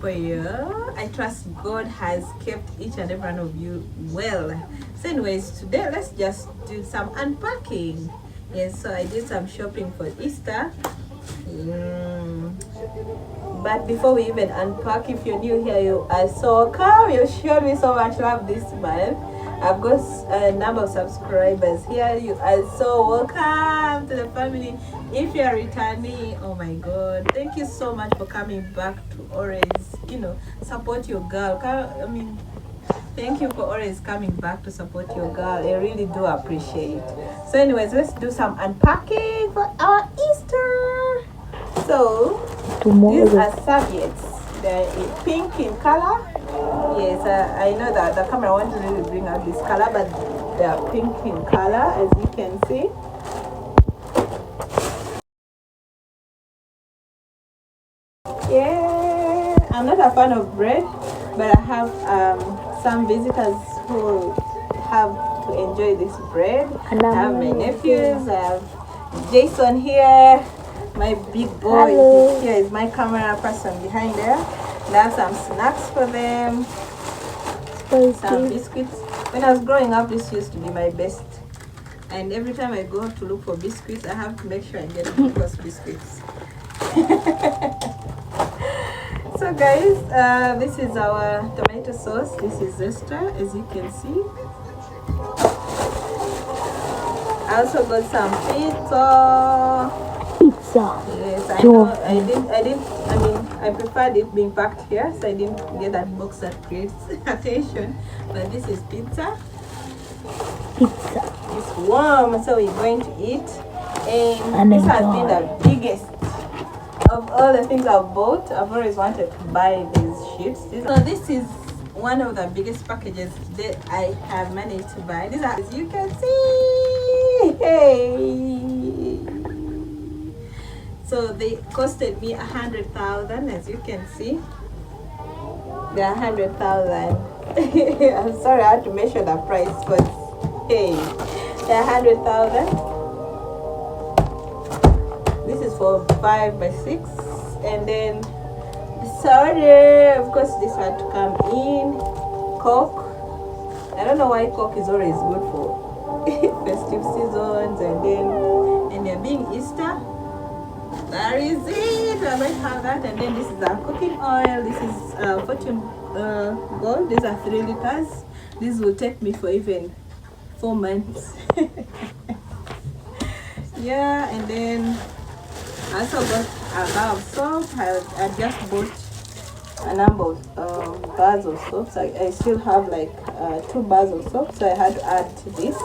beautiful year. I trust God has kept each and every one of you well. So anyways, today let's just do some unpacking. Yes, so I did some shopping for Easter. But before we even unpack, if you're new here, you are so welcome. You showed me so much love this month. I've got a number of subscribers here. You are so welcome to the family. If you are returning, oh my God, thank you so much for coming back to always, support your girl. Thank you for always coming back to support your girl. I really do appreciate. So anyways, let's do some unpacking for our Easter. So these are serviettes. They're pink in color. Yes, I know that the camera won't really bring out this color, but they are pink in color, as you can see. Yeah, I'm not a fan of bread, but I have some visitors who have to enjoy this bread. I have my nephews. I have Jason here. My big boy. Hello. Here is my camera person behind there. And I have some snacks for them. Some biscuits. When I was growing up, this used to be my best. And every time I go to look for biscuits, I have to make sure I get those biscuits. So guys, this is our tomato sauce. This is extra, as you can see. I also got some pizza. Yes, I preferred it being packed here, so I didn't get that box that creates attention. But this is pizza. It's warm, so we're going to eat. And this has been the biggest of all the things I've bought. I've always wanted to buy these sheets. So this is one of the biggest packages that I have managed to buy. These are, as you can see. Hey. So they costed me 100,000, as you can see. They're 100,000. I'm sorry, I had to measure the price, but hey, they're 100,000. This is for 5 by 6, and then the soda, of course, this had to come in. Coke. I don't know why Coke is always good for festive seasons, and they're being Easter. That is it. I might have that. And then this is our cooking oil. This is Fortune Gold. These are 3 liters. This will take me for even 4 months. Yeah, and then I also got a bar of soap. I just bought a number of bars of soaps. I still have like 2 bars of soap, so I had to add to this.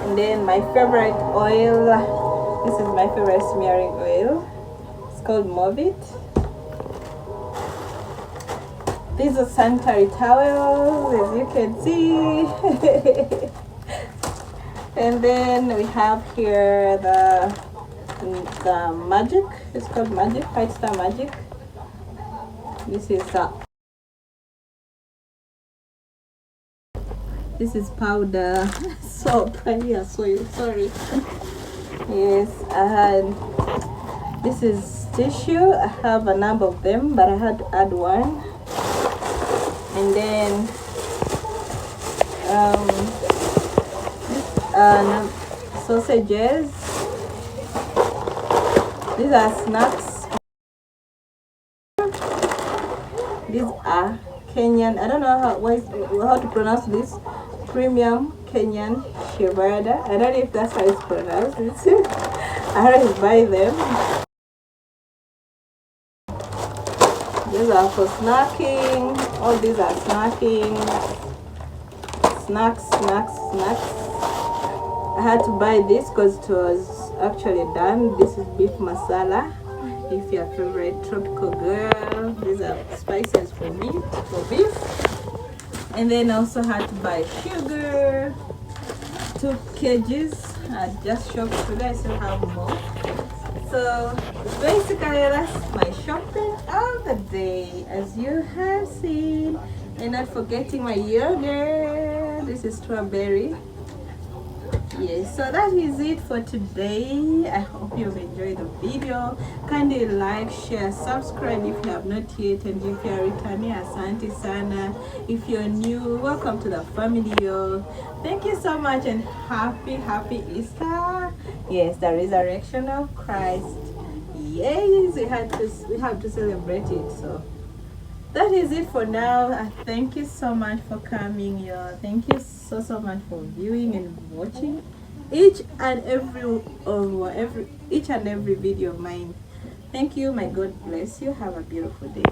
And then my favorite oil. This is my favorite smearing oil. It's called Movit. These are sanitary towels, as you can see. And then we have here the Magic. It's called Magic, 5-star Magic. This is powder soap. Yeah, sorry. Yes, this is tissue. I have a number of them, but I had to add one. And then sausages. These are snacks. These are Kenyan. I don't know how to pronounce this. Premium Kenyan Shevada. I don't know if that's how it's pronounced. I always buy them. These are for snacking. All these are snacking. Snacks. I had to buy this because it was actually done. This is beef masala. If you're a favorite tropical girl, these are spices for meat, for beef. And then I also had to buy sugar, 2 kgs. I just shopped today, I still have more. So basically that's my shopping of the day, as you have seen. And not forgetting my yogurt. This is strawberry. Yes, so that is it for today. I hope you've enjoyed the video. Kindly like, share, subscribe if you have not yet, and if you are returning, asante sana. If you're new, welcome to the family, yo. Thank you so much, and happy Easter. Yes, the resurrection of Christ. Yes, we have to celebrate it. So that is it for now. Thank you so much for coming, y'all. Thank you so much for viewing and watching each and every video of mine. Thank you. My God bless you. Have a beautiful day.